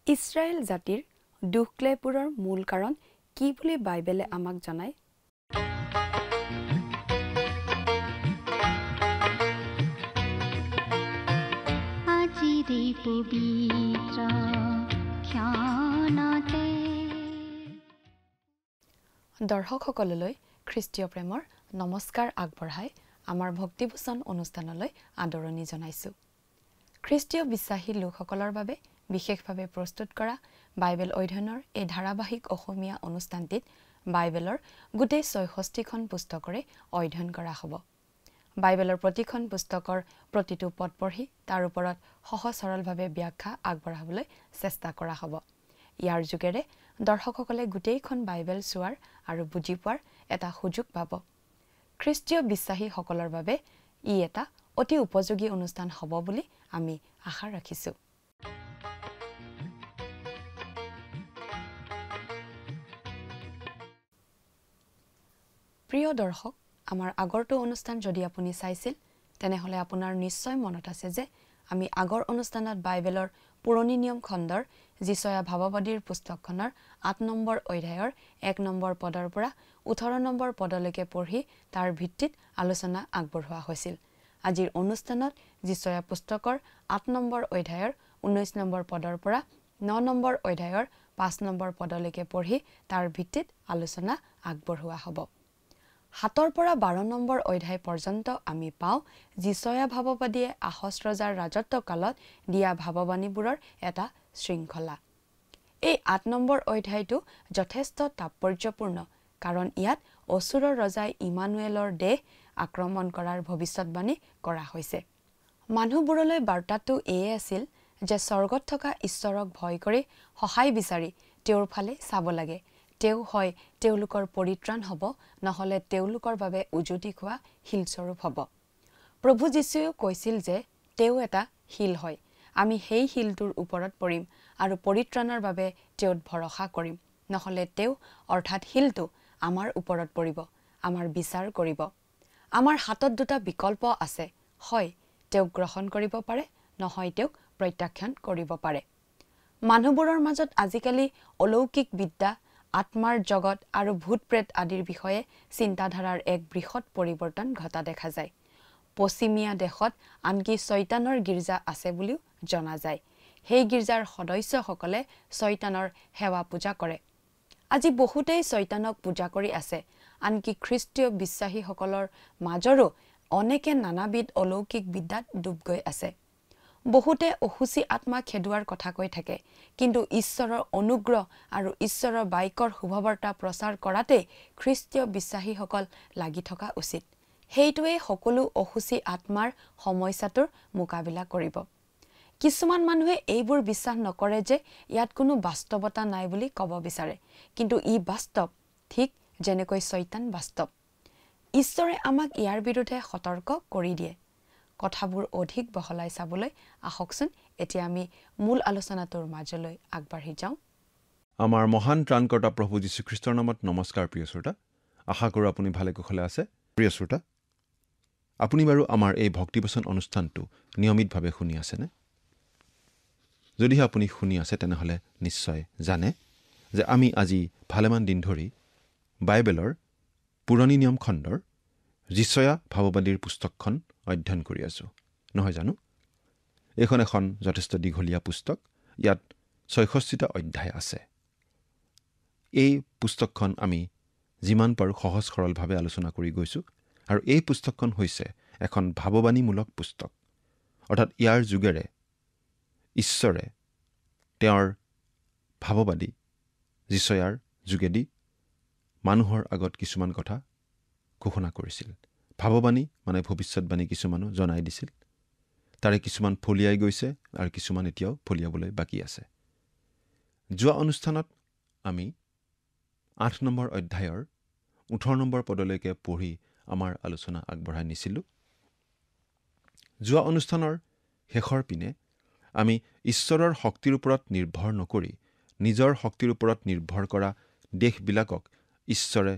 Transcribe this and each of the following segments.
ইছৰাইল জাতিৰ দুখক্লেপুৰৰ মূল কাৰণ কি বুলি বাইবেলে আমাক জনায়? দৰ্শকসকললৈ খ্ৰীষ্টীয় প্ৰেমৰ নমস্কাৰ আগবঢ়াই আমাৰ ভক্তিবচন অনুষ্ঠানলৈ আদৰণি জনাইছোঁ। খ্ৰীষ্টীয় বিশ্বাসী লোকসকলৰ বাবে বিশেষভাৱে প্ৰস্তুত কৰা বাইবেল অধ্যয়নৰ এই ধাৰাবাহিক অসমীয়া অনুষ্ঠানটিত বাইবেলৰ গোটেই ৬৬খন পুস্তকৰে অধ্যয়ন কৰা হ'ব। বাইবেলৰ প্ৰতিখন পুস্তকৰ প্ৰতিটো পদ পঢ়ি তাৰ ওপৰত সহজ সৰলভাৱে ব্যাখ্যা আগবঢ়াবলৈ চেষ্টা কৰা হ'ব। ইয়াৰ যোগেৰে দৰ্শকসকলে গোটেইখন বাইবেল চোৱাৰ আৰু বুজি পোৱাৰ এটা সুযোগ পাব। খ্ৰীষ্টীয় বিশ্বাসীসকলৰ বাবে ই এটা অতি উপযোগী অনুষ্ঠান হ'ব বুলি আমি আশা ৰাখিছোঁ। প্ৰিয় দৰ্শক, আমাৰ আগৰটো অনুষ্ঠান যদি আপুনি চাইছিল তেনেহ'লে আপোনাৰ নিশ্চয় মনত আছে যে আমি আগৰ অনুষ্ঠানত বাইবেলৰ পুৰণি নিয়ম খণ্ডৰ যিচয়া ভাৱবাদীৰ পুস্তকখনৰ ৮ নম্বৰ অধ্যায়ৰ ১ নম্বৰ পদৰ পৰা ১৮ নম্বৰ পদলৈকে পঢ়ি তাৰ ভিত্তিত আলোচনা আগবঢ়োৱা হৈছিল। আজিৰ অনুষ্ঠানত যিচয়া পুস্তকৰ ৮ নম্বৰ অধ্যায়ৰ ১৯ নম্বৰ পদৰ পৰা ৯ নম্বৰ অধ্যায়ৰ ৫ নম্বৰ পদলৈকে পঢ়ি তাৰ ভিত্তিত আলোচনা আগবঢ়োৱা হ'ব। ৭ পৰা ১২ নম্বৰ অধ্যায় পৰ্যন্ত আমি পাওঁ যিচয়া ভাৱবাদীয়ে আহছ ৰজাৰ ৰাজত্ব কালত দিয়া ভাৱবাণীবোৰৰ এটা শৃংখলা। এই ৮ নম্বৰ অধ্যায়টো যথেষ্ট তাৎপৰ্যপূৰ্ণ, কাৰণ ইয়াত অছুৰৰ ৰজাই ইমানুৱেলৰ দেশ আক্ৰমণ কৰাৰ ভৱিষ্যতবাণী কৰা হৈছে। মানুহবোৰলৈ বাৰ্তাটো এয়ে আছিল যে স্বৰ্গত থকা ঈশ্বৰক ভয় কৰি সহায় বিচাৰি তেওঁৰ ফালে চাব লাগে। তেওঁ হয় তেওঁলোকৰ পৰিত্ৰাণ হ'ব, নহ'লে তেওঁলোকৰ বাবে উজুতি খোৱা শিলস্বৰূপ হ'ব। প্ৰভু যীশুৱেও কৈছিল যে তেওঁ এটা শিল হয়। আমি সেই শিলটোৰ ওপৰত পৰিম আৰু পৰিত্ৰাণৰ বাবে তেওঁত ভৰসা কৰিম, নহ'লে তেওঁ অৰ্থাৎ শিলটো আমাৰ ওপৰত পৰিব, আমাৰ বিচাৰ কৰিব। আমাৰ হাতত দুটা বিকল্প আছে, হয় তেওঁক গ্ৰহণ কৰিব পাৰে, নহয় তেওঁক প্ৰত্যাখ্যান কৰিব পাৰে। মানুহবোৰৰ মাজত আজিকালি অলৌকিক বিদ্যা, আত্মাৰ জগত আৰু ভূত প্ৰেত আদিৰ বিষয়ে চিন্তাধাৰাৰ এক বৃহৎ পৰিৱৰ্তন ঘটা দেখা যায়। পশ্চিমীয়া দেশত আনকি শয়তানৰ গীৰ্জা আছে বুলিও জনা যায়। সেই গীৰ্জাৰ সদস্যসকলে শয়তানৰ সেৱা পূজা কৰে। আজি বহুতেই শয়তানক পূজা কৰি আছে। আনকি খ্ৰীষ্টীয় বিশ্বাসীসকলৰ মাজৰো অনেকে নানাবিধ অলৌকিক বিদ্যাত ডুব গৈ আছে। বহুতে অসুচী আত্মা খেদোৱাৰ কথা কৈ থাকে, কিন্তু ঈশ্বৰৰ অনুগ্ৰহ আৰু ঈশ্বৰৰ বাক্যৰ শুভবাৰ্তা প্ৰচাৰ কৰাতেই খ্ৰীষ্টীয় বিশ্বাসীসকল লাগি থকা উচিত। সেইটোৱেই সকলো অসুচী আত্মাৰ সমস্যাটোৰ মোকাবিলা কৰিব। কিছুমান মানুহে এইবোৰ বিশ্বাস নকৰে যে ইয়াত কোনো বাস্তৱতা নাই বুলি ক'ব বিচাৰে, কিন্তু ই বাস্তৱ, ঠিক যেনেকৈ শয়তান বাস্তৱ। ঈশ্বৰে আমাক ইয়াৰ বিৰুদ্ধে সতৰ্ক কৰি দিয়ে। কথাবোৰ অধিক বহলাই চাবলৈ আহকচোন এতিয়া আমি মূল আলোচনাটোৰ মাজলৈ আগবাঢ়ি যাওঁ। আমাৰ মহান ত্ৰাণকৰ্তা প্ৰভু যীশুখ্ৰীষ্টৰ নামত নমস্কাৰ। প্ৰিয় শ্ৰোতা, আশা কৰোঁ আপুনি ভালে কুশলে আছে। প্ৰিয় শ্ৰোতা, আপুনি বাৰু আমাৰ এই ভক্তিবচন অনুষ্ঠানটো নিয়মিতভাৱে শুনি আছেনে? যদিহে আপুনি শুনি আছে তেনেহ'লে নিশ্চয় জানে যে আমি আজি ভালেমান দিন ধৰি বাইবেলৰ পুৰণি নিয়ম খণ্ডৰ যিচয়া ভাৱবাদীৰ পুস্তকখন অধ্যয়ন কৰি আছোঁ, নহয় জানো? এইখন এখন যথেষ্ট দীঘলীয়া পুস্তক। ইয়াত ৬৬টা অধ্যায় আছে। এই পুস্তকখন আমি যিমান পাৰোঁ সহজ সৰলভাৱে আলোচনা কৰি গৈছোঁ, আৰু এই পুস্তকখন হৈছে এখন ভাৱবাণীমূলক পুস্তক। অৰ্থাৎ ইয়াৰ যোগেৰে ঈশ্বৰে তেওঁৰ ভাৱবাদী যিচয়াৰ যোগেদি মানুহৰ আগত কিছুমান কথা ঘোষণা কৰিছিল। ভাৱবাণী মানে ভৱিষ্যতবাণী কিছুমানো জনাই দিছিল। তাৰে কিছুমান ফলিয়াই গৈছে আৰু কিছুমান এতিয়াও ফলিয়াবলৈ বাকী আছে। যোৱা অনুষ্ঠানত আমি ৮ নম্বৰ অধ্যায়ৰ ১৮ নম্বৰ পদলৈকে পঢ়ি আমাৰ আলোচনা আগবঢ়াই নিছিলোঁ। যোৱা অনুষ্ঠানৰ শেষৰ পিনে আমি ঈশ্বৰৰ শক্তিৰ ওপৰত নিৰ্ভৰ নকৰি নিজৰ শক্তিৰ ওপৰত নিৰ্ভৰ কৰা দেশবিলাকক ঈশ্বৰে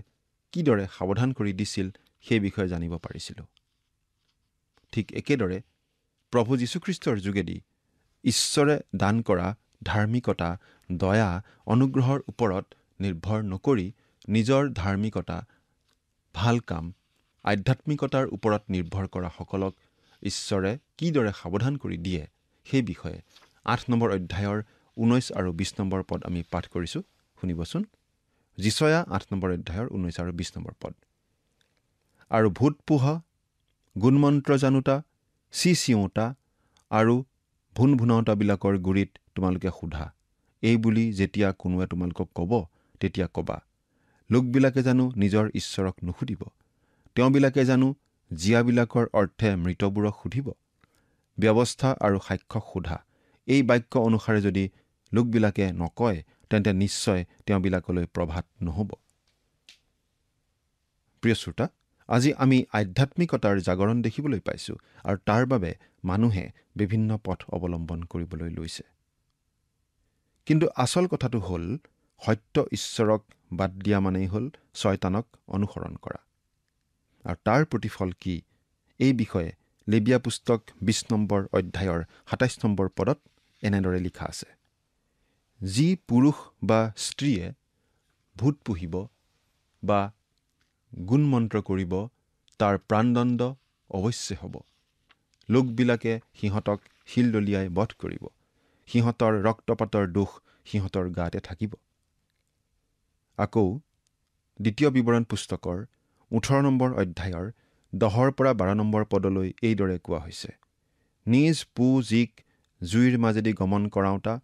কিদৰে সাৱধান কৰি দিছিল সেই বিষয়ে জানিব পাৰিছিলোঁ। ঠিক একেদৰে প্ৰভু যীশুখ্ৰীষ্টৰ যোগেদি ঈশ্বৰে দান কৰা ধাৰ্মিকতা, দয়া, অনুগ্ৰহৰ ওপৰত নিৰ্ভৰ নকৰি নিজৰ ধাৰ্মিকতা, ভাল কাম, আধ্যাত্মিকতাৰ ওপৰত নিৰ্ভৰ কৰা সকলক ঈশ্বৰে কিদৰে সাৱধান কৰি দিয়ে সেই বিষয়ে 8 নম্বৰ অধ্যায়ৰ 19 আৰু 20 নম্বৰ পদ আমি পাঠ কৰিছোঁ। শুনিবচোন। যিচয়া 8 নম্বৰ অধ্যায়ৰ 19 আৰু 20 নম্বৰ পদ। আৰু ভূত পোহা, গুণমন্ত্ৰ জানোতা, চিঞোতা আৰু ভুনভুনাওতাবিলাকৰ গুৰিত তোমালোকে সোধা। এই বুলি যেতিয়া কোনোৱে তোমালোকক ক'ব, তেতিয়া ক'বা, লোকবিলাকে জানো নিজৰ ঈশ্বৰক নুসুধিব? তেওঁবিলাকে জানো জীয়াবিলাকৰ অৰ্থে মৃতবোৰক সুধিব? ব্যৱস্থা আৰু সাক্ষ্য সোধা। এই বাক্য অনুসাৰে যদি লোকবিলাকে নকয়, তেন্তে নিশ্চয় তেওঁবিলাকলৈ প্ৰভাত নহ'ব। প্ৰিয় শ্ৰোতা, আজি আমি আধ্যাত্মিকতাৰ জাগৰণ দেখিবলৈ পাইছোঁ, আৰু তাৰ বাবে মানুহে বিভিন্ন পথ অৱলম্বন কৰিবলৈ লৈছে। কিন্তু আচল কথাটো হ'ল, সত্য ঈশ্বৰক বাদ দিয়া মানেই হ'ল শয়তানক অনুসৰণ কৰা। আৰু তাৰ প্ৰতিফল কি, এই বিষয়ে লেবিয়া পুস্তক 20 নম্বৰ অধ্যায়ৰ 27 নম্বৰ পদত এনেদৰে লিখা আছে। যি পুৰুষ বা স্ত্ৰীয়ে ভূত পুহিব বা গুণমন্ত্ৰ কৰিব, তাৰ প্ৰাণদণ্ড অৱশ্যে হ'ব। লোকবিলাকে সিহঁতক শিল দলিয়াই বধ কৰিব। সিহঁতৰ ৰক্তপাতৰ দোষ সিহঁতৰ গাতে থাকিব। আকৌ 2 বিৱৰণ পুস্তকৰ 18 নম্বৰ অধ্যায়ৰ 10 পৰা 12 নম্বৰ পদলৈ এইদৰে কোৱা হৈছে। নিজ পুঁজিক জুইৰ মাজেদি গমন কৰাওঁতা,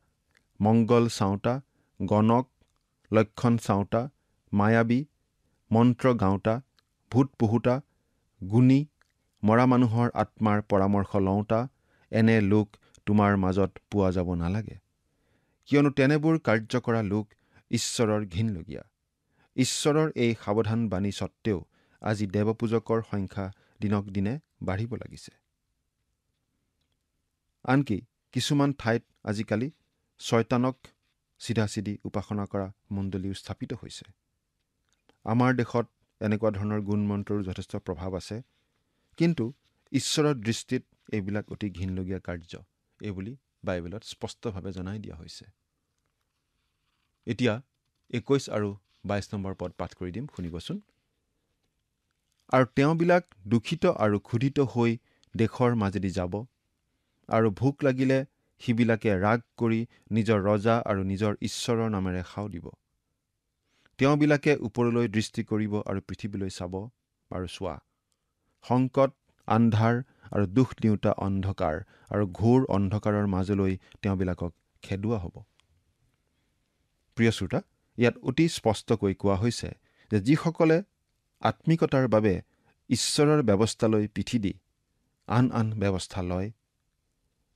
মংগল চাওঁতা, গণক, লক্ষণ চাওঁতা, মায়াবী, মন্ত্ৰ গাওঁতা, ভূত পুহুতা, গুণী, মৰা মানুহৰ আত্মাৰ পৰামৰ্শ লওঁতা, এনে লোক তোমাৰ মাজত পোৱা যাব নালাগে। কিয়নো তেনেবোৰ কাৰ্য কৰা লোক ঈশ্বৰৰ ঘিনলগীয়া। ঈশ্বৰৰ এই সাৱধান বাণী সত্ত্বেও আজি দেৱপূজকৰ সংখ্যা দিনক দিনে বাঢ়িব লাগিছে। আনকি কিছুমান ঠাইত আজিকালি শয়তানক চিধাচিধি উপাসনা কৰা মণ্ডলীও স্থাপিত হৈছে। আমাৰ দেশত এনেকুৱা ধৰণৰ গুণমন্ত্ৰৰ যথেষ্ট প্ৰভাৱ আছে, কিন্তু ঈশ্বৰৰ দৃষ্টিত এইবিলাক অতি ঘিনলগীয়া কাৰ্য, এইবুলি বাইবেলত স্পষ্টভাৱে জনাই দিয়া হৈছে। এতিয়া 21 আৰু 22 নম্বৰ পদ পাঠ কৰি দিম, শুনিবচোন। আৰু তেওঁবিলাক দুখিত আৰু ক্ষুধিত হৈ দেশৰ মাজেদি যাব, আৰু ভোক লাগিলে সিবিলাকে ৰাগ কৰি নিজৰ ৰজা আৰু নিজৰ ঈশ্বৰৰ নামেৰে সাও দিব। তেওঁবিলাকে ওপৰলৈ দৃষ্টি কৰিব আৰু পৃথিৱীলৈ চাব, আৰু চোৱা, সংকট, আন্ধাৰ আৰু দুখ দিওঁতা অন্ধকাৰ আৰু ঘোৰ অন্ধকাৰৰ মাজলৈ তেওঁবিলাকক খেদোৱা হ'ব। প্ৰিয় শ্ৰোতা, ইয়াত অতি স্পষ্টকৈ কোৱা হৈছে যে যিসকলে আত্মিকতাৰ বাবে ঈশ্বৰৰ ব্যৱস্থালৈ পিঠি দি আন ব্যৱস্থা লয়,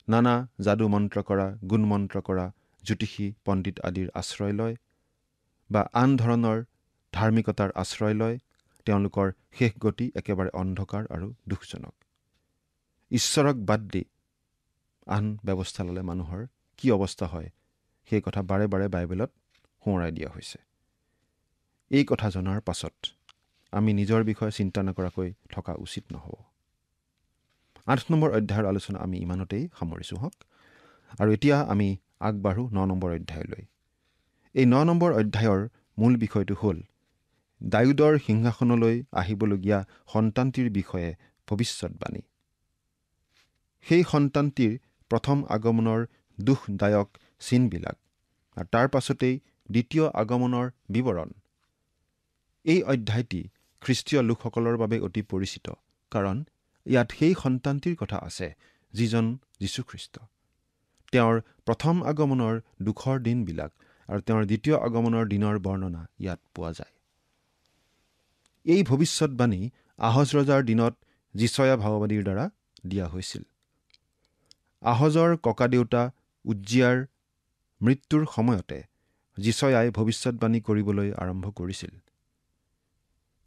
নানা যাদু মন্ত্ৰ কৰা, গুণমন্ত্ৰ কৰা, জ্যোতিষী পণ্ডিত আদিৰ আশ্ৰয় লয় বা আন ধৰণৰ ধাৰ্মিকতাৰ আশ্ৰয় লয়, তেওঁলোকৰ শেষ গতি একেবাৰে অন্ধকাৰ আৰু দুখজনক। ঈশ্বৰক বাদ দি আন ব্যৱস্থা ল'লে মানুহৰ কি অৱস্থা হয়, সেই কথা বাৰে বাৰে বাইবেলত সোঁৱৰাই দিয়া হৈছে। এই কথা জনাৰ পাছত আমি নিজৰ বিষয়ে চিন্তা নকৰাকৈ থকা উচিত নহ'ব। 8 নম্বৰ অধ্যায়ৰ আলোচনা আমি ইমানতেই সামৰিছোঁ হওক। আৰু এতিয়া আমি আগবাঢ়োঁ 9 নম্বৰ অধ্যায়লৈ। এই 9 নম্বৰ অধ্যায়ৰ মূল বিষয়টো হ'ল দাউদৰ সিংহাসনলৈ আহিবলগীয়া সন্তানটিৰ বিষয়ে ভৱিষ্যৎবাণী। সেই সন্তানটিৰ প্ৰথম আগমনৰ দুখদায়ক চিনবিলাক, আৰু তাৰ পাছতেই দ্বিতীয় আগমনৰ বিৱৰণ। এই অধ্যায়টি খ্ৰীষ্টীয় লোকসকলৰ বাবে অতি পৰিচিত, কাৰণ ইয়াত সেই সন্তানটিৰ কথা আছে যিজন যীশুখ্ৰীষ্ট। তেওঁৰ প্ৰথম আগমনৰ দুখৰ দিনবিলাক আৰু তেওঁৰ দ্বিতীয় আগমনৰ দিনৰ বৰ্ণনা ইয়াত পোৱা যায়। এই ভৱিষ্যৎবাণী আহজ ৰজাৰ দিনত যিচয়া ভাৱবাদীৰ দ্বাৰা দিয়া হৈছিল। আহজৰ ককাদেউতা উজ্জিয়াৰ মৃত্যুৰ সময়তে যিচয়াই ভৱিষ্যৎবাণী কৰিবলৈ আৰম্ভ কৰিছিল।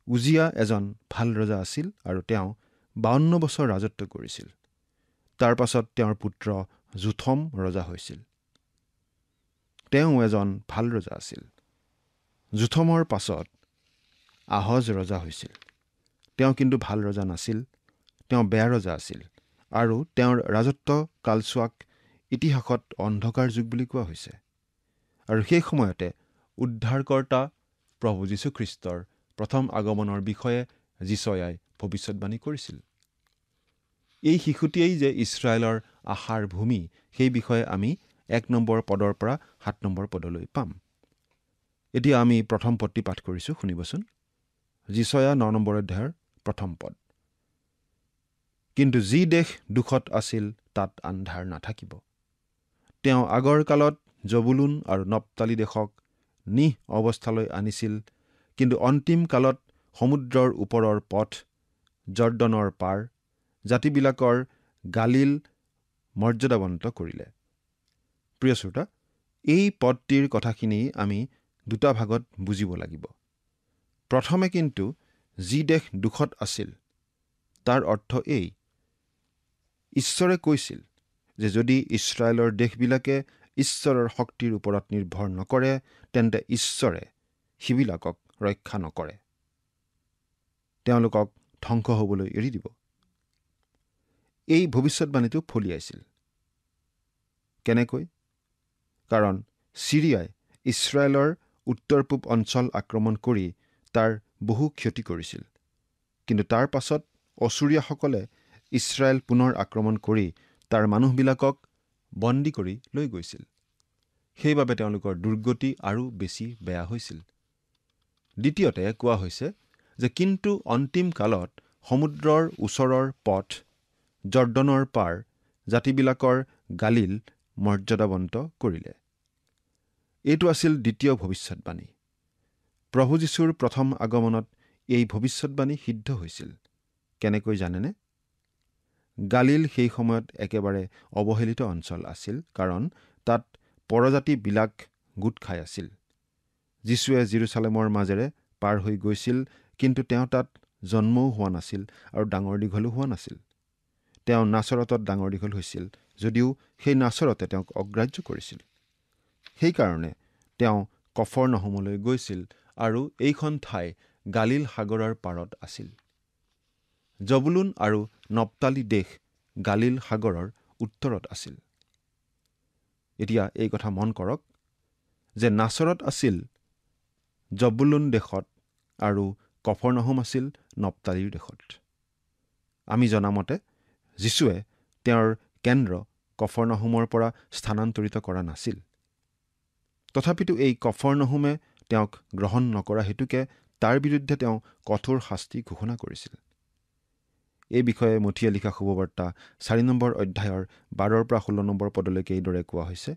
উজিয়া এজন ভাল ৰজা আছিল আৰু তেওঁ 52 বছৰ ৰাজত্ব কৰিছিল। তাৰ পাছত তেওঁৰ পুত্ৰ যোথম ৰজা হৈছিল। তেওঁ এজন ভাল ৰজা আছিল। যোথমৰ পাছত আহজ ৰজা হৈছিল। তেওঁ কিন্তু ভাল ৰজা নাছিল, তেওঁ বেয়া ৰজা আছিল, আৰু তেওঁৰ ৰাজত্ব কালছোৱাক ইতিহাসত অন্ধকাৰ যুগ বুলি কোৱা হৈছে। আৰু সেই সময়তে উদ্ধাৰকৰ্তা প্ৰভু যীশুখ্ৰীষ্টৰ প্ৰথম আগমনৰ বিষয়ে যিশয়াই ভৱিষ্যৎবাণী কৰিছিল। এই শিশুটিয়েই যে ইছৰাইলৰ আশাৰ ভূমি, সেই বিষয়ে আমি 1 নম্বৰ পদৰ পৰা 7 নম্বৰ পদলৈ পাম। এতিয়া আমি প্ৰথম পদটি পাঠ কৰিছোঁ, শুনিবচোন। যিশয়া 9 নম্বৰ অধ্যায়ৰ প্ৰথম পদ। কিন্তু যি দেশ দুখত আছিল তাত আন্ধাৰ নাথাকিব। তেওঁ আগৰ কালত জবুলুন আৰু নপ্তালি দেশক নিঃ অৱস্থালৈ আনিছিল, কিন্তু অন্তিম কালত সমুদ্ৰৰ ওপৰৰ পথ, জৰ্দনৰ পাৰ, জাতিবিলাকৰ গালিল মৰ্যাদাৱন্ত কৰিলে। প্ৰিয় শ্ৰোতা, এই পদটিৰ কথাখিনি আমি দুটা ভাগত বুজিব লাগিব। প্ৰথমে কিন্তু যি দেশ দুখত আছিল তাৰ অৰ্থ এই, ঈশ্বৰে কৈছিল যে যদি ইছৰাইলৰ দেশবিলাকে ঈশ্বৰৰ শক্তিৰ ওপৰত নিৰ্ভৰ নকৰে, তেন্তে ঈশ্বৰে সিবিলাকক ৰক্ষা নকৰে, তেওঁলোকক ধ্বংস হ'বলৈ এৰি দিব। এই ভৱিষ্যৎবাণীটো ফলিয়াইছিল। কেনেকৈ? কাৰণ ছিৰিয়াই ইছৰাইলৰ উত্তৰ পূব অঞ্চল আক্ৰমণ কৰি তাৰ বহু ক্ষতি কৰিছিল। কিন্তু তাৰ পাছত অচুৰীয়াসকলে ইছৰাইল পুনৰ আক্ৰমণ কৰি তাৰ মানুহবিলাকক বন্দী কৰি লৈ গৈছিল। সেইবাবে তেওঁলোকৰ দুৰ্গতি আৰু বেছি বেয়া হৈছিল। দ্বিতীয়তে কোৱা হৈছে যে কিন্তু অন্তিম কালত সমুদ্ৰৰ ওচৰৰ পথ, জৰ্দনৰ পাৰ, জাতিবিলাকৰ গালিল মৰ্যাদাৱন্ত কৰিলে। এইটো আছিল দ্বিতীয় ভৱিষ্যৎবাণী। প্ৰভু যীশুৰ প্ৰথম আগমনত এই ভৱিষ্যৎবাণী সিদ্ধ হৈছিল। কেনেকৈ জানেনে? গালিল সেই সময়ত একেবাৰে অৱহেলিত অঞ্চল আছিল, কাৰণ তাত পৰজাতিবিলাক গোট খাই আছিল। যীশুৱে জেৰুচালেমৰ মাজেৰে পাৰ হৈ গৈছিল, কিন্তু তেওঁ তাত জন্মও হোৱা নাছিল আৰু ডাঙৰ দীঘলো হোৱা নাছিল। তেওঁ নাচৰতত ডাঙৰ দীঘল হৈছিল, যদিও সেই নাচৰতে তেওঁক অগ্ৰাহ্য কৰিছিল। সেইকাৰণে তেওঁ কফৰনাহুমলৈ গৈছিল, আৰু এইখন ঠাই গালিল সাগৰৰ পাৰত আছিল। জবুলুন আৰু নপ্তালি দেশ গালিল সাগৰৰ উত্তৰত আছিল। এতিয়া এই কথা মন কৰক যে নাচৰত আছিল জবুলুন দেশত আৰু কফৰনাহুম আছিল নপ্তালিৰ দেশত। আমি জনামতে যীশুৱে তেওঁৰ কেন্দ্ৰ কফৰনাহুমৰ পৰা স্থানান্তৰিত কৰা নাছিল। তথাপিতো এই কফৰনাহুমে তেওঁক গ্ৰহণ নকৰা হেতুকে তাৰ বিৰুদ্ধে তেওঁ কঠোৰ শাস্তি ঘোষণা কৰিছিল। এই বিষয়ে মথিয়ে লিখা শুভবাৰ্তা 4 নম্বৰ অধ্যায়ৰ 12 পৰা 16 নম্বৰ পদলৈকে এইদৰে কোৱা হৈছে।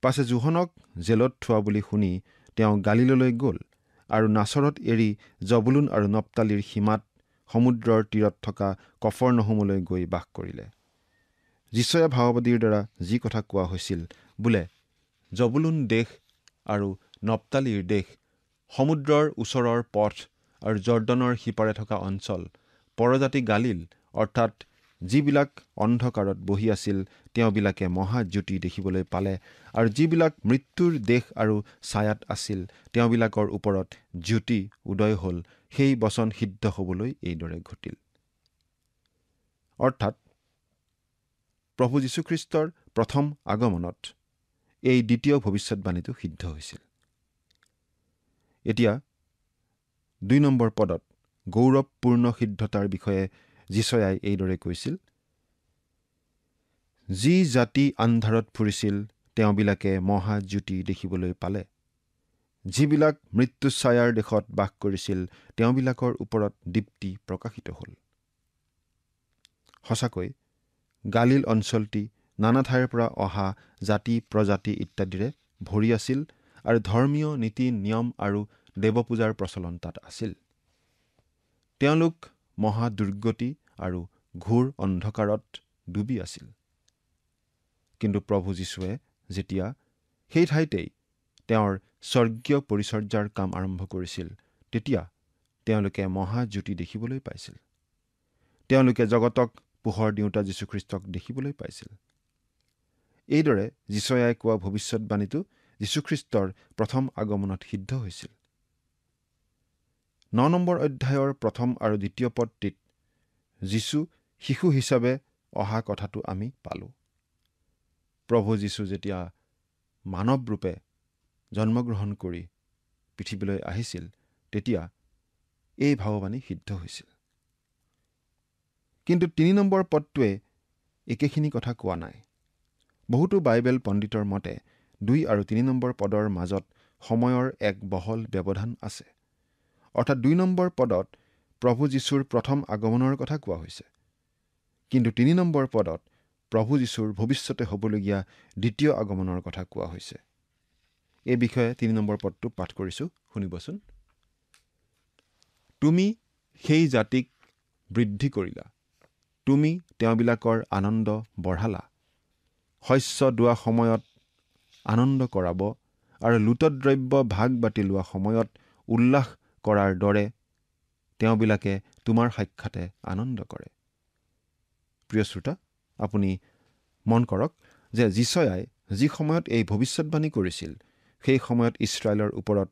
পাছে যোহনক জেলত থোৱা বুলি শুনি তেওঁ গালিললৈ গ'ল আৰু নাচৰত এৰি জবুলুন আৰু নপ্তালিৰ সীমাত সমুদ্ৰৰ তীৰত থকা কফৰনাহুমলৈ গৈ বাস কৰিলে। যিশয়া ভাৱবাদীৰ দ্বাৰা যি কথা কোৱা হৈছিল, বোলে জবুলুন দেশ আৰু নপ্তালিৰ দেশ, সমুদ্ৰৰ ওচৰৰ পথ আৰু জৰ্দনৰ সিপাৰে থকা অঞ্চল, পৰজাতি গালিল, অৰ্থাৎ যিবিলাক অন্ধকাৰত বহি আছিল তেওঁবিলাকে মহাজ্যোতি দেখিবলৈ পালে, আৰু যিবিলাক মৃত্যুৰ দেশ আৰু ছায়াত আছিল তেওঁবিলাকৰ ওপৰত জ্যোতি উদয় হ'ল। সেই বচন সিদ্ধ হ'বলৈ এইদৰে ঘটিল। অৰ্থাৎ প্ৰভু যীশুখ্ৰীষ্টৰ প্ৰথম আগমনত এই দ্বিতীয় ভৱিষ্যৎবাণীটো সিদ্ধ হৈছিল। এতিয়া 2 নম্বৰ পদত গৌৰৱপূৰ্ণ সিদ্ধতাৰ বিষয়ে যিশয়াই এইদৰে কৈছিল। যি জাতি আন্ধাৰত ফুৰিছিল তেওঁবিলাকে মহাজ্যোতি দেখিবলৈ পালে, যিবিলাক মৃত্যু ছায়াৰ দেশত বাস কৰিছিল তেওঁবিলাকৰ ওপৰত দীপ্তি প্ৰকাশিত হ'ল। সঁচাকৈ গালিল অঞ্চলটি নানা ঠাইৰ পৰা অহা জাতি প্ৰজাতি ইত্যাদিৰে ভৰি আছিল, আৰু ধৰ্মীয় নীতি নিয়ম আৰু দেৱপূজাৰ প্ৰচলন তাত আছিল। তেওঁলোক মহা দুৰ্গতি আৰু ঘোৰ অন্ধকাৰত ডুবি আছিল। কিন্তু প্ৰভু যীশুৱে যেতিয়া সেই ঠাইতেই তেওঁৰ স্বৰ্গীয় পৰিচৰ্যাৰ কাম আৰম্ভ কৰিছিল, তেতিয়া তেওঁলোকে মহাজ্যোতি দেখিবলৈ পাইছিল। তেওঁলোকে জগতক পোহৰ দিওঁতা যীশুখ্ৰীষ্টক দেখিবলৈ পাইছিল। এইদৰে যিশয়াই কোৱা ভৱিষ্যৎবাণীটো যীশুখ্ৰীষ্টৰ প্ৰথম আগমনত সিদ্ধ হৈছিল। 9 নম্বৰ অধ্যায়ৰ প্ৰথম আৰু দ্বিতীয় পদটিত যীশু শিশু হিচাপে অহা কথাটো আমি পালোঁ। প্ৰভু যীশু যেতিয়া মানৱ ৰূপে জন্মগ্ৰহণ কৰি পৃথিৱীলৈ আহিছিল তেতিয়া এই ভাৱবাণী সিদ্ধ হৈছিল। কিন্তু ৩ নম্বৰ পদটোৱে একেখিনি কথা কোৱা নাই। বহুতো বাইবেল পণ্ডিতৰ মতে ২ আৰু ৩ নম্বৰ পদৰ মাজত সময়ৰ এক বহল ব্যৱধান আছে। অৰ্থাৎ ২ নম্বৰ পদত প্ৰভু যীশুৰ প্ৰথম আগমনৰ কথা কোৱা হৈছে, কিন্তু ৩ নম্বৰ পদত প্ৰভু যীশুৰ ভৱিষ্যতে হ'বলগীয়া দ্বিতীয় আগমনৰ কথা কোৱা হৈছে। এই বিষয়ে ৩ নম্বৰ পদটো পাঠ কৰিছোঁ, শুনিবচোন। তুমি সেই জাতিক বৃদ্ধি কৰিলা, তুমি তেওঁবিলাকৰ আনন্দ বঢ়ালা, শস্য দোৱা সময়ত আনন্দ কৰাব আৰু লুটদ্ৰব্য ভাগ বাটি লোৱা সময়ত উল্লাস কৰাৰ দৰে তেওঁবিলাকে তোমাৰ সাক্ষাতে আনন্দ কৰে। প্ৰিয় শ্ৰোতা, আপুনি মন কৰক যে যিশয়াই যি সময়ত এই ভৱিষ্যতবাণী কৰিছিল সেই সময়ত ইছৰাইলৰ ওপৰত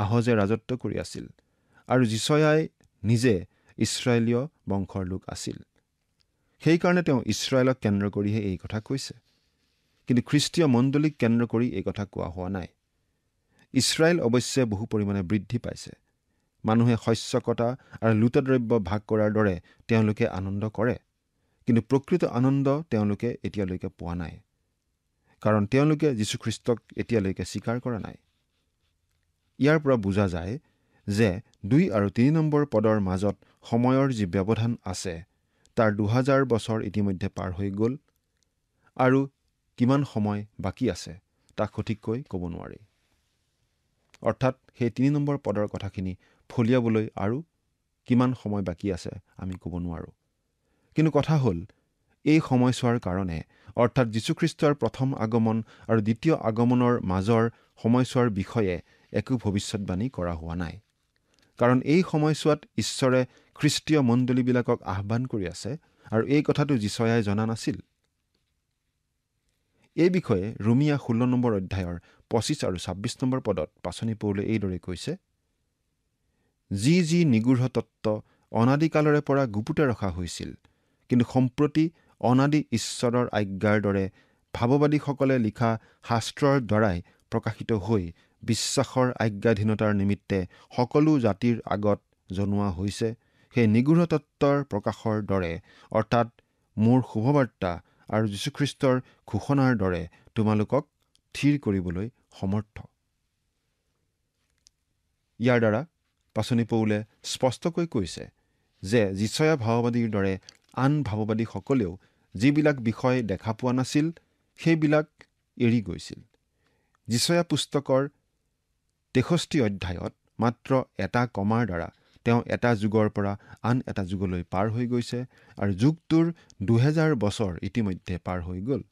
আহজে ৰাজত্ব কৰি আছিল আৰু যিশয়াই নিজে ইছৰাইলীয় বংশৰ লোক আছিল। সেইকাৰণে তেওঁ ইছৰাইলক কেন্দ্ৰ কৰিহে এই কথা কৈছে, কিন্তু খ্ৰীষ্টীয় মণ্ডলীক কেন্দ্ৰ কৰি এই কথা কোৱা হোৱা নাই। ইছৰাইল অৱশ্যে বহু পৰিমাণে বৃদ্ধি পাইছে। মানুহে শস্য কটা আৰু লুটদ্ৰব্য ভাগ কৰাৰ দৰে তেওঁলোকে আনন্দ কৰে, কিন্তু প্ৰকৃত আনন্দ তেওঁলোকে এতিয়ালৈকে পোৱা নাই, কাৰণ তেওঁলোকে যীশুখ্ৰীষ্টক এতিয়ালৈকে স্বীকাৰ কৰা নাই। ইয়াৰ পৰা বুজা যায় যে ২ আৰু ৩ নম্বৰ পদৰ মাজত সময়ৰ যি ব্যৱধান আছে তাৰ ২০০০ বছৰ ইতিমধ্যে পাৰ হৈ গ'ল আৰু কিমান সময় বাকী আছে তাক সঠিককৈ ক'ব নোৱাৰি। অৰ্থাৎ সেই ৩ নম্বৰ পদৰ কথাখিনি ফলিয়াবলৈ আৰু কিমান সময় বাকী আছে আমি ক'ব নোৱাৰোঁ। কিন্তু কথা হ'ল, এই সময়ছোৱাৰ কাৰণে অৰ্থাৎ যীশুখ্ৰীষ্টৰ প্ৰথম আগমন আৰু দ্বিতীয় আগমনৰ মাজৰ সময়ছোৱাৰ বিষয়ে একো ভৱিষ্যতবাণী কৰা হোৱা নাই, কাৰণ এই সময়ছোৱাত ঈশ্বৰে খ্ৰীষ্টীয় মণ্ডলীবিলাকক আহ্বান কৰি আছে আৰু এই কথাটো যিশয়াই জনা নাছিল। এই বিষয়ে ৰোমিয়া 16 নম্বৰ অধ্যায়ৰ 25 আৰু 26 নম্বৰ পদত পাচনি পৌলে এইদৰে কৈছে, যি যি নিগূঢ় তত্ত্ব অনাদিকালৰে পৰা গুপুতে ৰখা হৈছিল, কিন্তু সম্প্ৰতি অনাদি ঈশ্বৰৰ আজ্ঞাৰ দৰে ভাৱবাদীসকলে লিখা শাস্ত্ৰৰ দ্বাৰাই প্ৰকাশিত হৈ বিশ্বাসৰ আজ্ঞাধীনতাৰ নিমিত্তে সকলো জাতিৰ আগত জনোৱা হৈছে, সেই নিগূঢ় তত্ত্বৰ প্ৰকাশৰ দৰে, অৰ্থাৎ মোৰ শুভবাৰ্তা আৰু যীশুখ্ৰীষ্টৰ ঘোষণাৰ দৰে তোমালোকক থিৰ কৰিবলৈ সমৰ্থ। ইয়াৰ দ্বাৰা পাচনি পৌলে স্পষ্টকৈ কৈছে যে যিশয়া ভাৱবাদীৰ দৰে আন ভাৱবাদীসকলেও যিবিলাক বিষয় দেখা পোৱা নাছিল সেইবিলাক এৰি গৈছিল। যিশয়া পুস্তকৰ 63 অধ্যায়ত মাত্ৰ এটা কমাৰ দ্বাৰা তেওঁ এটা যুগৰ পৰা আন এটা যুগলৈ পাৰ হৈ গৈছে আৰু যুগটোৰ 2000 বছৰ ইতিমধ্যে পাৰ হৈ গ'ল।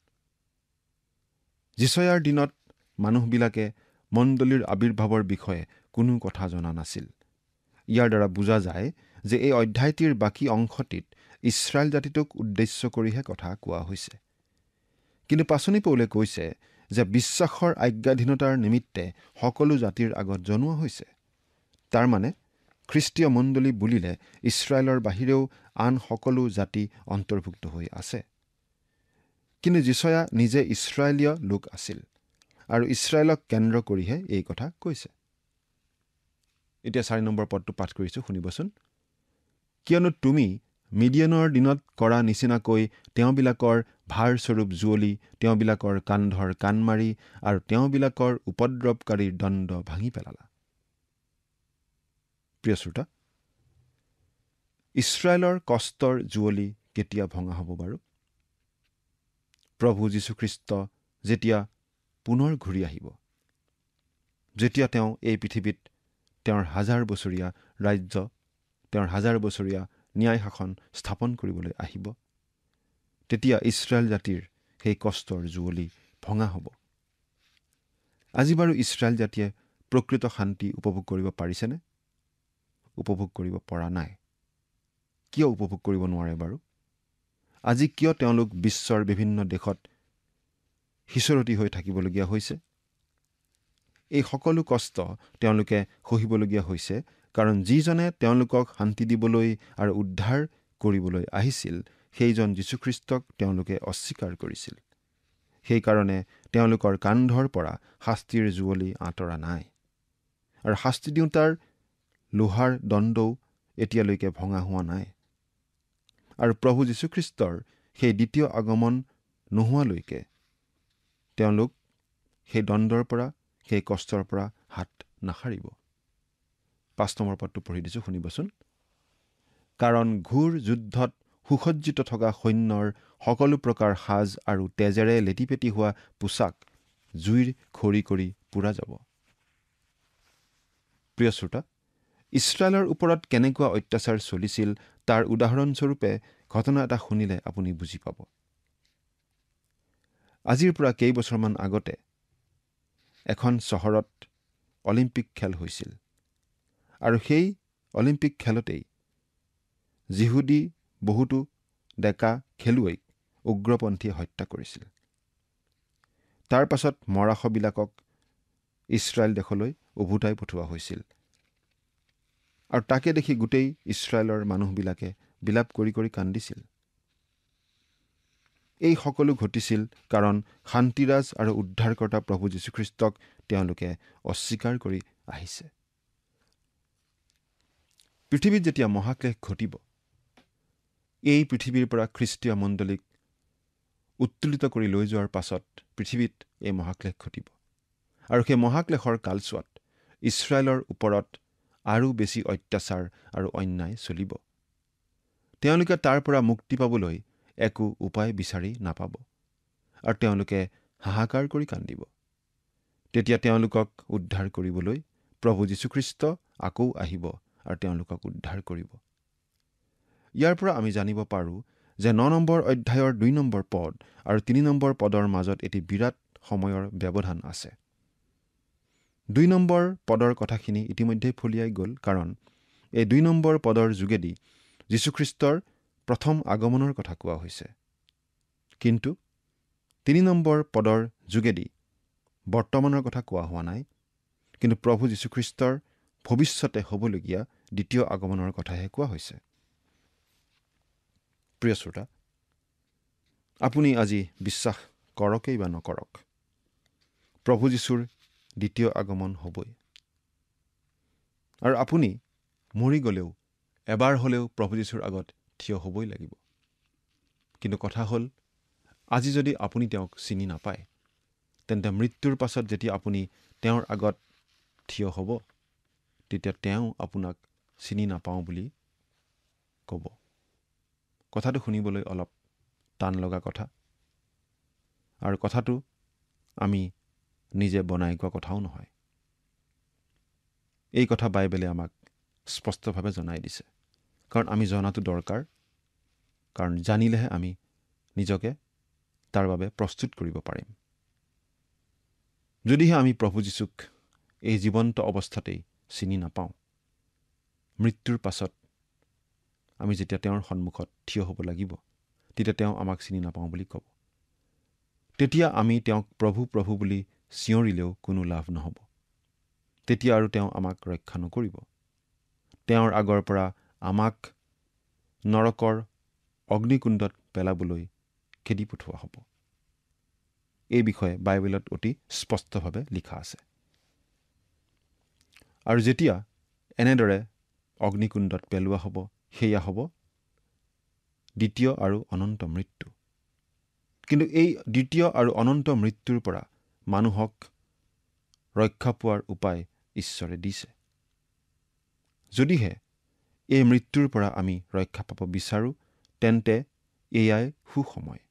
যিশয়াৰ দিনত মানুহবিলাকে মণ্ডলীৰ আবিৰ্ভাৱৰ বিষয়ে কোনো কথা জনা নাছিল। ইয়াৰ দ্বাৰা বুজা যায় যে এই অধ্যায়টিৰ বাকী অংশটিত ইছৰাইল জাতিটোক উদ্দেশ্য কৰিহে কথা কোৱা হৈছে। কিন্তু পাচনি পৌলে কৈছে যে বিশ্বাসৰ আজ্ঞাধীনতাৰ নিমিত্তে সকলো জাতিৰ আগত জনোৱা হৈছে। তাৰ মানে খ্ৰীষ্টীয় মণ্ডলী বুলিলে ইছৰাইলৰ বাহিৰেও আন সকলো জাতি অন্তৰ্ভুক্ত হৈ আছে। কিন্তু যিশয়া নিজে ইছৰাইলীয় লোক আছিল আৰু ইছৰাইলক কেন্দ্ৰ কৰিহে এই কথা কৈছে। এতিয়া 4 নম্বৰ পদটো পাঠ কৰিছোঁ, শুনিবচোন। কিয়নো তুমি মিডিয়ানৰ দিনত কৰা নিচিনাকৈ তেওঁবিলাকৰ ভাৰস্বৰূপ জুৱলি, তেওঁবিলাকৰ কান্ধৰ কাণ মাৰি আৰু তেওঁবিলাকৰ উপদ্ৰৱকাৰীৰ দণ্ড ভাঙি পেলালা। প্ৰিয় শ্ৰোতা, ইছৰাইলৰ কষ্টৰ জুৱলি কেতিয়া ভঙা হ'ব বাৰু? প্ৰভু যীশুখ্ৰীষ্ট যেতিয়া পুনৰ ঘূৰি আহিব, যেতিয়া তেওঁ এই পৃথিৱীত তেওঁৰ 1000 বছৰীয়া ৰাজ্য, তেওঁৰ 1000 বছৰীয়া ন্যায় শাসন স্থাপন কৰিবলৈ আহিব, তেতিয়া ইছৰাইল জাতিৰ সেই কষ্টৰ জুৱলি ভঙা হ'ব। আজি বাৰু ইছৰাইল জাতিয়ে প্ৰকৃত শান্তি উপভোগ কৰিব পাৰিছেনে? উপভোগ কৰিব পৰা নাই। কিয় উপভোগ কৰিব নোৱাৰে বাৰু? আজি কিয় তেওঁলোক বিশ্বৰ বিভিন্ন দেশত সিঁচৰতি হৈ থাকিবলগীয়া হৈছে? এই সকলো কষ্ট তেওঁলোকে সহিবলগীয়া হৈছে কাৰণ যিজনে তেওঁলোকক শান্তি দিবলৈ আৰু উদ্ধাৰ কৰিবলৈ আহিছিল সেইজন যীশুখ্ৰীষ্টক তেওঁলোকে অস্বীকাৰ কৰিছিল। সেইকাৰণে তেওঁলোকৰ কান্ধৰ পৰা শাস্তিৰ জুৱলি আঁতৰা নাই। আৰু শাস্তি দিওঁতাৰ লোহাৰ দণ্ডও এতিয়ালৈকে ভঙা হোৱা নাই। আৰু প্ৰভু যীশুখ্ৰীষ্টৰ সেই দ্বিতীয় আগমন নোহোৱালৈকে তেওঁলোক সেই দণ্ডৰ পৰা, সেই কষ্টৰ পৰা হাত নাসাৰিব। 5 নম্বৰ পদটো পঢ়ি দিছোঁ, শুনিবচোন। কাৰণ ঘোৰ যুদ্ধত সুসজ্জিত থকা সৈন্যৰ সকলো প্ৰকাৰ সাজ আৰু তেজেৰে লেটিপেটি হোৱা পোছাক জুইৰ খৰি কৰি পুৰা যাব। প্ৰিয় শ্ৰোতা, ইছৰাইলৰ ওপৰত কেনেকুৱা অত্যাচাৰ চলিছিল তাৰ উদাহৰণস্বৰূপে ঘটনা এটা শুনিলে আপুনি বুজি পাব। আজিৰ পৰা কেইবছৰমান আগতে এখন চহৰত অলিম্পিক খেল হৈছিল। আৰু সেই অলিম্পিক খেলতেই যিহুদী বহুতো ডেকা খেলুৱৈক উগ্ৰপন্থীয়ে হত্যা কৰিছিল। তাৰ পাছত মৰাশবিলাকক ইছৰাইল দেশলৈ উভতাই পঠোৱা হৈছিল। আৰু তাকে দেখি গোটেই ইছৰাইলৰ মানুহবিলাকে বিলাপ কৰি কৰি কান্দিছিল। এই সকলো ঘটিছিল কাৰণ শান্তিৰাজ আৰু উদ্ধাৰকৰ্তা প্ৰভু যীশুখ্ৰীষ্টক তেওঁলোকে অস্বীকাৰ কৰি আহিছে। পৃথিৱীত যেতিয়া মহাক্লেশ ঘটিব, এই পৃথিৱীৰ পৰা খ্ৰীষ্টীয় মণ্ডলীক উত্তোলিত কৰি লৈ যোৱাৰ পাছত পৃথিৱীত এই মহাক্লেশ ঘটিব। আৰু সেই মহাক্লেশৰ কালছোৱাত ইছৰাইলৰ ওপৰত আৰু বেছি অত্যাচাৰ আৰু অন্যায় চলিব। তেওঁলোকে তাৰ পৰা মুক্তি পাবলৈ একো উপায় বিচাৰি নাপাব। আৰু তেওঁলোকে হাহাকাৰ কৰি কান্দিব। তেতিয়া তেওঁলোকক উদ্ধাৰ কৰিবলৈ প্ৰভু যীশুখ্ৰীষ্ট আকৌ আহিব আৰু তেওঁলোকক উদ্ধাৰ কৰিব। ইয়াৰ পৰা আমি জানিব পাৰোঁ যে 9 নম্বৰ অধ্যায়ৰ 2 নম্বৰ পদ আৰু 3 নম্বৰ পদৰ মাজত এটি বিৰাট সময়ৰ ব্যৱধান আছে। 2 নম্বৰ পদৰ কথাখিনি ইতিমধ্যে ফলিয়াই গ'ল, কাৰণ এই 2 নম্বৰ পদৰ যোগেদি যীশুখ্ৰীষ্টৰ প্ৰথম আগমনৰ কথা কোৱা হৈছে। কিন্তু 3 নম্বৰ পদৰ যোগেদি বৰ্তমানৰ কথা কোৱা হোৱা নাই, কিন্তু প্ৰভু যীশুখ্ৰীষ্টৰ ভৱিষ্যতে হ'বলগীয়া দ্বিতীয় আগমনৰ কথাহে কোৱা হৈছে। প্ৰিয় শ্ৰোতা, আপুনি আজি বিশ্বাস কৰকেই বা নকৰক, প্ৰভু যীশুৰ দ্বিতীয় আগমন হ'বই। আৰু আপুনি মৰি গ'লেও এবাৰ হ'লেও প্ৰভু যীশুৰ আগত থিয় হ'বই লাগিব। কিন্তু কথা হ'ল, আজি যদি আপুনি তেওঁক চিনি নাপায়, তেন্তে মৃত্যুৰ পাছত যেতিয়া আপুনি তেওঁৰ আগত থিয় হ'ব, তেতিয়া তেওঁ আপোনাক চিনি নাপাওঁ বুলি ক'ব। কথাটো শুনিবলৈ অলপ টান লগা কথা, আৰু কথাটো আমি নিজে বনাই কোৱা কথাও নহয়। এই কথা বাইবেলে আমাক স্পষ্টভাৱে জনাই দিছে, কাৰণ আমি জনাটো দৰকাৰ, কাৰণ জানিলেহে আমি নিজকে তাৰ বাবে প্ৰস্তুত কৰিব পাৰিম। যদিহে আমি প্ৰভু যীশুক এই জীৱন্ত অৱস্থাতেই চিনি নাপাওঁ, মৃত্যুৰ পাছত আমি যেতিয়া তেওঁৰ সন্মুখত থিয় হ'ব লাগিব, তেতিয়া তেওঁ আমাক চিনি নাপাওঁ বুলি ক'ব। তেতিয়া আমি তেওঁক প্ৰভু প্ৰভু বুলি চিঞৰিলেও কোনো লাভ নহ'ব। তেতিয়া আৰু তেওঁ আমাক ৰক্ষা নকৰিব। তেওঁৰ আগৰ পৰা আমাক নৰকৰ অগ্নিকুণ্ডত পেলাবলৈ খেদি পঠোৱা হ'ব। এই বিষয়ে বাইবেলত অতি স্পষ্টভাৱে লিখা আছে। আৰু যেতিয়া এনেদৰে অগ্নিকুণ্ডত পেলোৱা হ'ব, সেয়া হ'ব দ্বিতীয় আৰু অনন্ত মৃত্যু। কিন্তু এই দ্বিতীয় আৰু অনন্ত মৃত্যুৰ পৰা মানুহক ৰক্ষা পোৱাৰ উপায় ঈশ্বৰে দিছে। যদিহে এই মৃত্যুৰ পৰা আমি ৰক্ষা পাব বিচাৰোঁ, তেন্তে এয়াই সুসময়।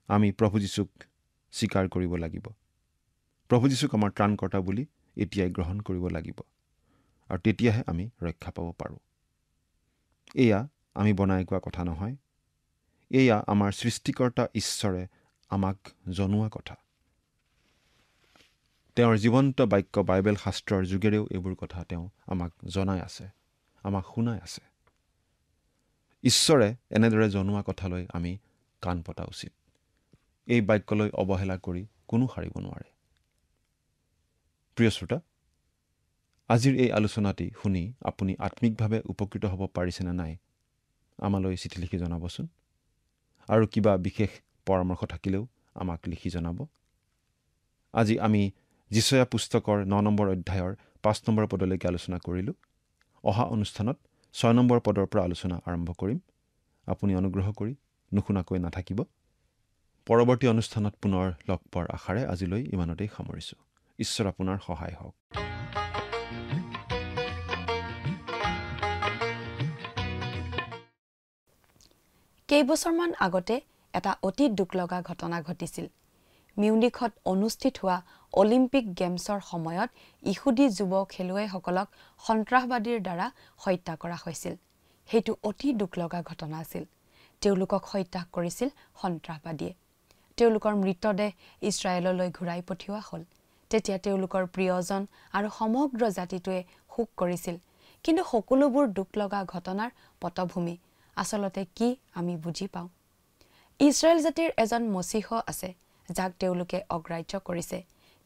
আমি প্ৰভু যীশুক স্বীকাৰ কৰিব লাগিব। প্ৰভু যীশুক আমাৰ ত্ৰাণকৰ্তা বুলি এতিয়াই গ্ৰহণ কৰিব লাগিব, আৰু তেতিয়াহে আমি ৰক্ষা পাব পাৰোঁ। এয়া আমি বনাই কোৱা কথা নহয়, এয়া আমাৰ সৃষ্টিকৰ্তা ঈশ্বৰে আমাক জনোৱা কথা। তেওঁৰ জীৱন্ত বাক্য বাইবেল শাস্ত্ৰৰ যোগেৰেও এইবোৰ কথা তেওঁ আমাক জনাই আছে, আমাক শুনাই আছে। ঈশ্বৰে এনেদৰে জনোৱা কথালৈ আমি কাণ পতা উচিত। এই বাক্যলৈ অৱহেলা কৰি কোনো সাৰিব নোৱাৰে। প্ৰিয় শ্ৰোতা, আজিৰ এই আলোচনাটি শুনি আপুনি আত্মিকভাৱে উপকৃত হ'ব পাৰিছেনে নাই, আমালৈ চিঠি লিখি জনাবচোন। আৰু কিবা বিশেষ পৰামৰ্শ থাকিলেও আমাক লিখি জনাব। আজি আমি যিচয়া পুস্তকৰ 9 নম্বৰ অধ্যায়ৰ 5 নম্বৰ পদলৈকে আলোচনা কৰিলোঁ। অহা অনুষ্ঠানত 6 নম্বৰ পদৰ পৰা আলোচনা আৰম্ভ কৰিম। আপুনি অনুগ্ৰহ কৰি নুশুনাকৈ নাথাকিব। পৰৱৰ্তী অনুষ্ঠানত পুনৰ লগ পোৱাৰ আশাৰে আজিলৈ ইমানতেই সামৰিছোঁ। ঈশ্বৰ আপোনাৰ সহায় হওক। কেইবছৰমান আগতে এটা অতি দুখ লগা ঘটনা ঘটিছিল। মিউনিখত অনুষ্ঠিত হোৱা অলিম্পিক গেমছৰ সময়ত ইহুদী যুৱ খেলুৱৈসকলক সন্ত্ৰাসবাদীৰ দ্বাৰা হত্যা কৰা হৈছিল। সেইটো অতি দুখ লগা ঘটনা আছিল। তেওঁলোকক হত্যা কৰিছিল সন্ত্ৰাসবাদীয়ে। তেওঁলোকৰ মৃতদেহ ইছৰাইললৈ ঘূৰাই পঠিওৱা হ'ল। তেতিয়া তেওঁলোকৰ প্ৰিয়জন আৰু সমগ্ৰ জাতিটোৱে শোক কৰিছিল। কিন্তু সকলোবোৰ দুখ লগা ঘটনাৰ পটভূমি আচলতে কি আমি বুজি পাওঁ। ইছৰাইল জাতিৰ এজন মছিহ আছে, যাক তেওঁলোকে অগ্ৰাহ্য কৰিছে।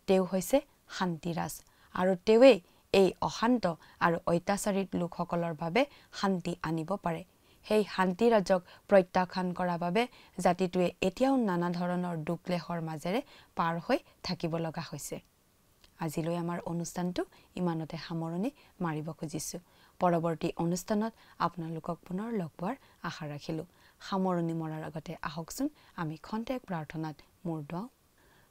তেওঁ হৈছে শান্তিৰাজ, আৰু তেওঁৱেই এই অশান্ত আৰু অত্যাচাৰিত লোকসকলৰ বাবে শান্তি আনিব পাৰে। সেই শান্তিৰাজক প্ৰত্যাখ্যান কৰাৰ বাবে জাতিটোৱে এতিয়াও নানা ধৰণৰ দুখলেখৰ মাজেৰে পাৰ হৈ থাকিব লগা হৈছে। আজিলৈ আমাৰ অনুষ্ঠানটো ইমানতে সামৰণি মাৰিব খুজিছোঁ। পৰৱৰ্তী অনুষ্ঠানত আপোনালোকক পুনৰ লগ পোৱাৰ আশা ৰাখিলোঁ। সামৰণি মৰাৰ আগতে আহকচোন আমি খন্তেক প্ৰাৰ্থনাত মূৰ দুৱাওঁ।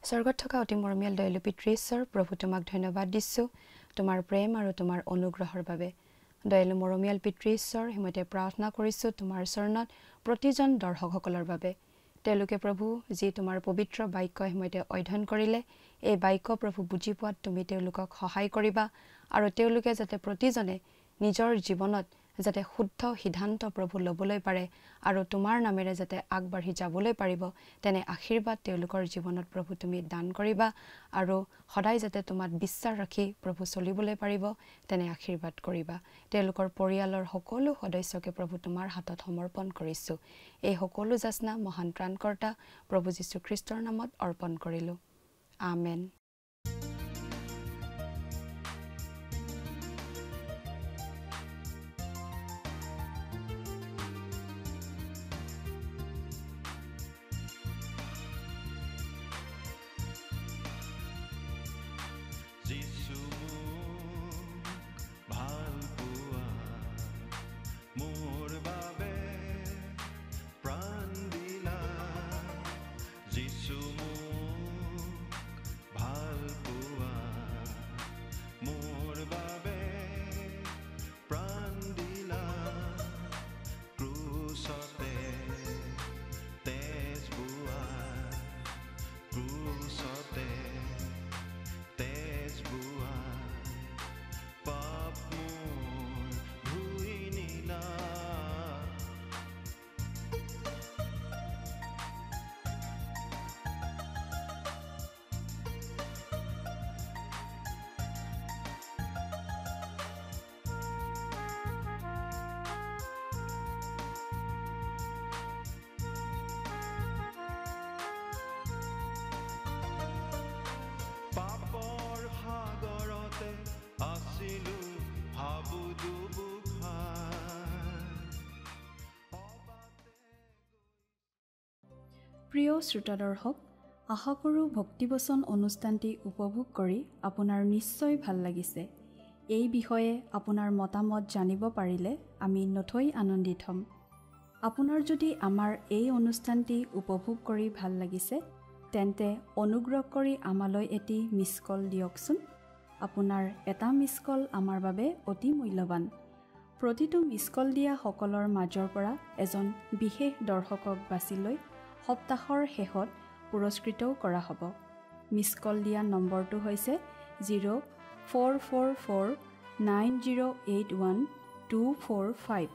স্বৰ্গত থকা অতি মৰমীয়াল দয়ালু পিতৃ ঈশ্বৰ, প্ৰভু তোমাক ধন্যবাদ দিছোঁ তোমাৰ প্ৰেম আৰু তোমাৰ অনুগ্ৰহৰ বাবে। দয়ালু মৰমীয়াল পিতৃ ঈশ্বৰ, সিমতে প্ৰাৰ্থনা কৰিছোঁ তোমাৰ চৰণত প্ৰতিজন দৰ্শকসকলৰ বাবে। তেওঁলোকে প্ৰভু যি তোমাৰ পবিত্ৰ বাক্য সিমতে অধ্যয়ন কৰিলে, এই বাক্য প্ৰভু বুজি পোৱাত তুমি তেওঁলোকক সহায় কৰিবা, আৰু তেওঁলোকে যাতে প্ৰতিজনে নিজৰ জীৱনত যাতে শুদ্ধ সিদ্ধান্ত প্ৰভু ল'বলৈ পাৰে আৰু তোমাৰ নামেৰে যাতে আগবাঢ়ি যাবলৈ পাৰিব, তেনে আশীৰ্বাদ তেওঁলোকৰ জীৱনত প্ৰভু তুমি দান কৰিবা, আৰু সদায় যাতে তোমাক বিশ্বাস ৰাখি প্ৰভু চলিবলৈ পাৰিব তেনে আশীৰ্বাদ কৰিবা। তেওঁলোকৰ পৰিয়ালৰ সকলো সদস্যকে প্ৰভু তোমাৰ হাতত সমৰ্পণ কৰিছোঁ। এই সকলো যাচনা মহান ত্ৰাণকৰ্তা প্ৰভু যীশুখ্ৰীষ্টৰ নামত অৰ্পণ কৰিলোঁ। আমেন। প্ৰিয় শ্ৰোতা দৰ্শক, আশা কৰোঁ ভক্তিবচন অনুষ্ঠানটি উপভোগ কৰি আপোনাৰ নিশ্চয় ভাল লাগিছে। এই বিষয়ে আপোনাৰ মতামত জানিব পাৰিলে আমি নথৈ আনন্দিত হ'ম। আপোনাৰ যদি আমাৰ এই অনুষ্ঠানটি উপভোগ কৰি ভাল লাগিছে, তেন্তে অনুগ্ৰহ কৰি আমালৈ এটি মিছ কল দিয়কচোন। আপোনাৰ এটা মিছ কল আমাৰ বাবে অতি মূল্যৱান। প্ৰতিটো মিছ কল দিয়া সকলৰ মাজৰ পৰা এজন বিশেষ দৰ্শকক বাছি লৈ সপ্তাহৰ শেষত পুৰস্কৃতও কৰা হ'ব। মিছ কল দিয়া নম্বৰটো হৈছে 0444908125।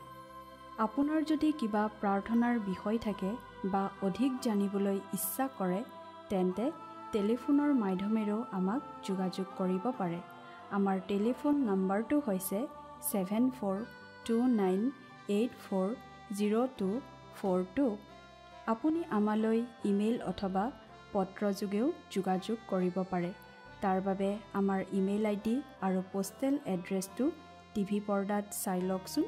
আপোনাৰ যদি কিবা প্ৰাৰ্থনাৰ বিষয় থাকে বা অধিক জানিবলৈ ইচ্ছা কৰে, তেন্তে টেলিফোনৰ মাধ্যমেৰেও আমাক যোগাযোগ কৰিব পাৰে। আমাৰ টেলিফোন নম্বৰটো হৈছে 7429840242। আপুনি আমালৈ ইমেইল অথবা পত্ৰযোগেও যোগাযোগ কৰিব পাৰে। তাৰ বাবে আমাৰ ইমেইল ID আৰু পোষ্টেল এড্ৰেছটো টিভি পৰ্দাত চাই লওকচোন।